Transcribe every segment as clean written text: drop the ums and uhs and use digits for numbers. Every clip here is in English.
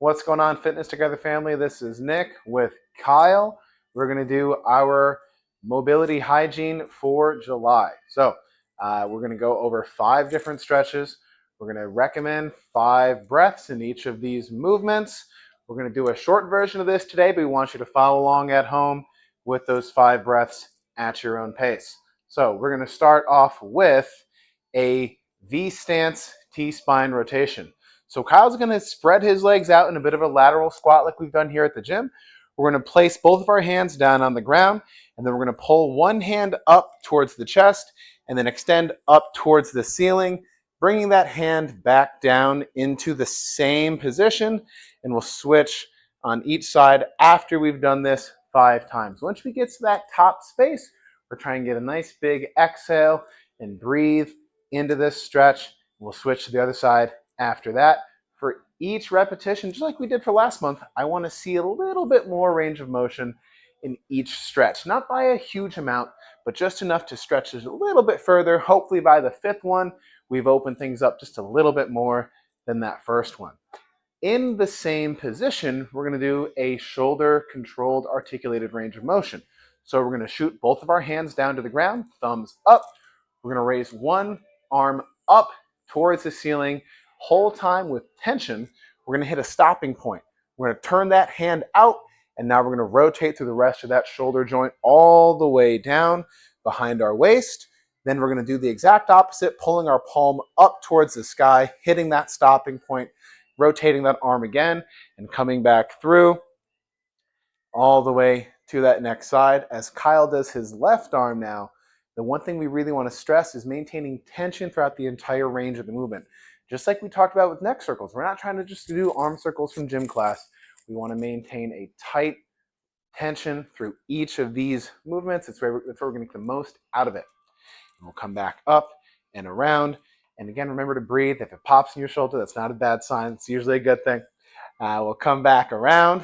What's going on, Fitness Together family? This is Nick with Kyle. We're going to do our mobility hygiene for July. So we're going to go over 5 different stretches. We're going to recommend 5 breaths in each of these movements. We're going to do a short version of this today, but we want you to follow along at home with those 5 breaths at your own pace. So we're going to start off with a V stance T-spine rotation. So Kyle's going to spread his legs out in a bit of a lateral squat like we've done here at the gym. We're going to place both of our hands down on the ground, and then we're going to pull one hand up towards the chest and then extend up towards the ceiling, bringing that hand back down into the same position, and we'll switch on each side after we've done this 5 times. Once we get to that top space, we're trying to get a nice big exhale and breathe into this stretch. We'll switch to the other side after that. For each repetition, just like we did for last month, I want to see a little bit more range of motion in each stretch. Not by a huge amount, but just enough to stretch it a little bit further. Hopefully by the 5th one, we've opened things up just a little bit more than that first one. In the same position, we're going to do a shoulder controlled articulated range of motion. So we're going to shoot both of our hands down to the ground, thumbs up. We're going to raise one arm up towards the ceiling, whole time with tension. We're going to hit a stopping point. We're going to turn that hand out, and now we're going to rotate through the rest of that shoulder joint all the way down behind our waist. Then we're going to do the exact opposite, pulling our palm up towards the sky, hitting that stopping point, rotating that arm again, and coming back through all the way to that next side. As Kyle does his left arm now, the one thing we really want to stress is maintaining tension throughout the entire range of the movement. Just like we talked about with neck circles, we're not trying to just do arm circles from gym class. We want to maintain a tight tension through each of these movements. That's where we're going to get the most out of it. And we'll come back up and around. And again, remember to breathe. If it pops in your shoulder, that's not a bad sign. It's usually a good thing. We'll come back around.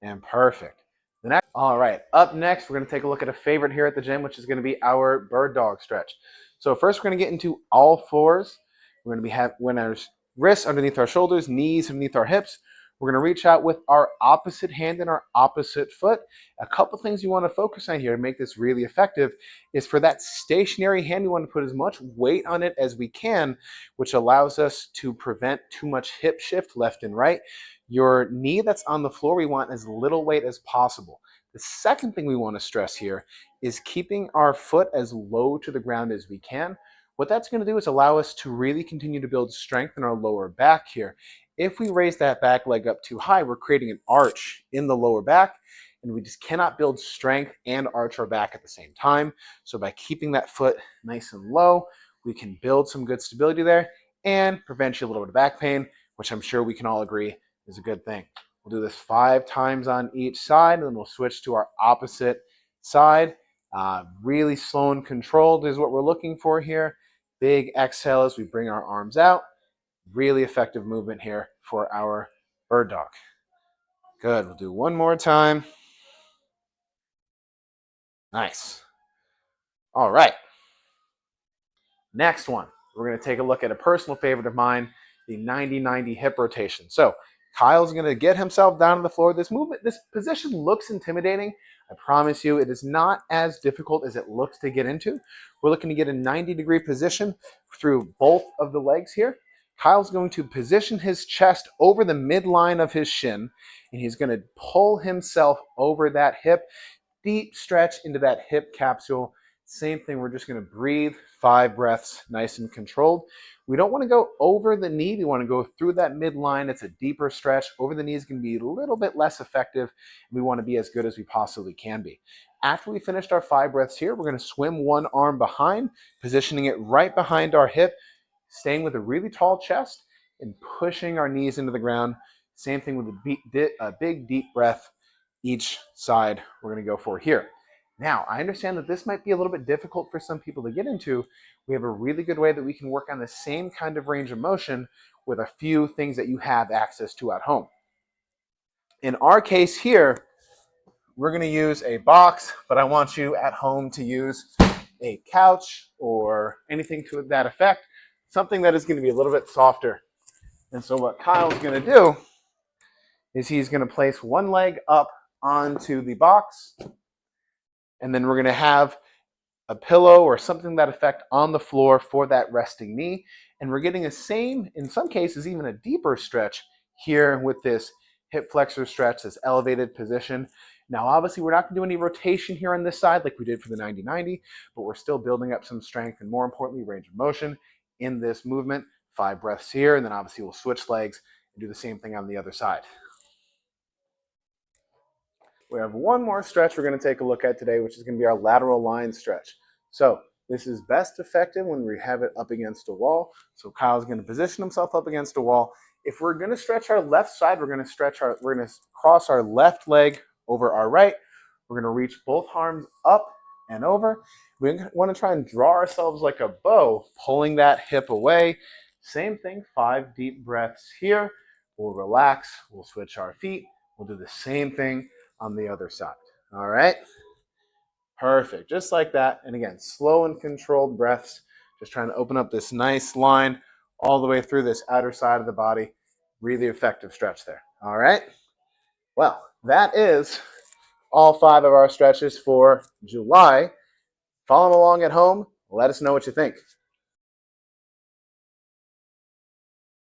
And perfect. All right, up next, we're going to take a look at a favorite here at the gym, which is going to be our bird dog stretch. So first, we're going to get into all fours. We're going to when our wrists underneath our shoulders, knees underneath our hips. We're going to reach out with our opposite hand and our opposite foot. A couple things you want to focus on here to make this really effective is for that stationary hand, we want to put as much weight on it as we can, which allows us to prevent too much hip shift left and right. Your knee that's on the floor, we want as little weight as possible. The second thing we want to stress here is keeping our foot as low to the ground as we can. What that's going to do is allow us to really continue to build strength in our lower back here. If we raise that back leg up too high, we're creating an arch in the lower back, and we just cannot build strength and arch our back at the same time. So by keeping that foot nice and low, we can build some good stability there and prevent you a little bit of back pain, which I'm sure we can all agree is a good thing. We'll do this 5 times on each side, and then we'll switch to our opposite side. Really slow and controlled is what we're looking for here. Big exhale as we bring our arms out. Really effective movement here for our bird dog. Good. We'll do one more time. Nice. All right. Next one, we're going to take a look at a personal favorite of mine, the 90-90 hip rotation. So Kyle's going to get himself down on the floor. This position looks intimidating. I promise you, it is not as difficult as it looks to get into. We're looking to get a 90-degree position through both of the legs here. Kyle's going to position his chest over the midline of his shin, and he's going to pull himself over that hip, deep stretch into that hip capsule. Same thing, we're just going to breathe 5 breaths, nice and controlled. We don't want to go over the knee. We want to go through that midline. It's a deeper stretch. Over the knee is going to be a little bit less effective. We want to be as good as we possibly can be. After we finished our 5 breaths here, we're going to swim one arm behind, positioning it right behind our hip, staying with a really tall chest and pushing our knees into the ground. Same thing with a big, deep breath each side we're going to go for here. Now, I understand that this might be a little bit difficult for some people to get into. We have a really good way that we can work on the same kind of range of motion with a few things that you have access to at home. In our case here, we're going to use a box, but I want you at home to use a couch or anything to that effect, something that is going to be a little bit softer. And so what Kyle's going to do is he's going to place one leg up onto the box, and then we're going to have a pillow or something to that effect on the floor for that resting knee. And we're getting a same, in some cases, even a deeper stretch here with this hip flexor stretch, this elevated position. Now, obviously, we're not going to do any rotation here on this side like we did for the 90-90, but we're still building up some strength and, more importantly, range of motion in this movement. 5 breaths here, and then obviously we'll switch legs and do the same thing on the other side. We have one more stretch we're going to take a look at today, which is going to be our lateral line stretch. So this is best effective when we have it up against a wall. So Kyle's going to position himself up against a wall. If we're going to stretch our left side, we're going to cross our left leg over our right. We're going to reach both arms up and over. We want to try and draw ourselves like a bow, pulling that hip away. Same thing, 5 deep breaths here. We'll relax, we'll switch our feet. We'll do the same thing on the other side. All right? Perfect. Just like that. And again, slow and controlled breaths. Just trying to open up this nice line all the way through this outer side of the body. Really effective stretch there. All right? Well, that is all 5 of our stretches for July. Follow along at home. Let us know what you think.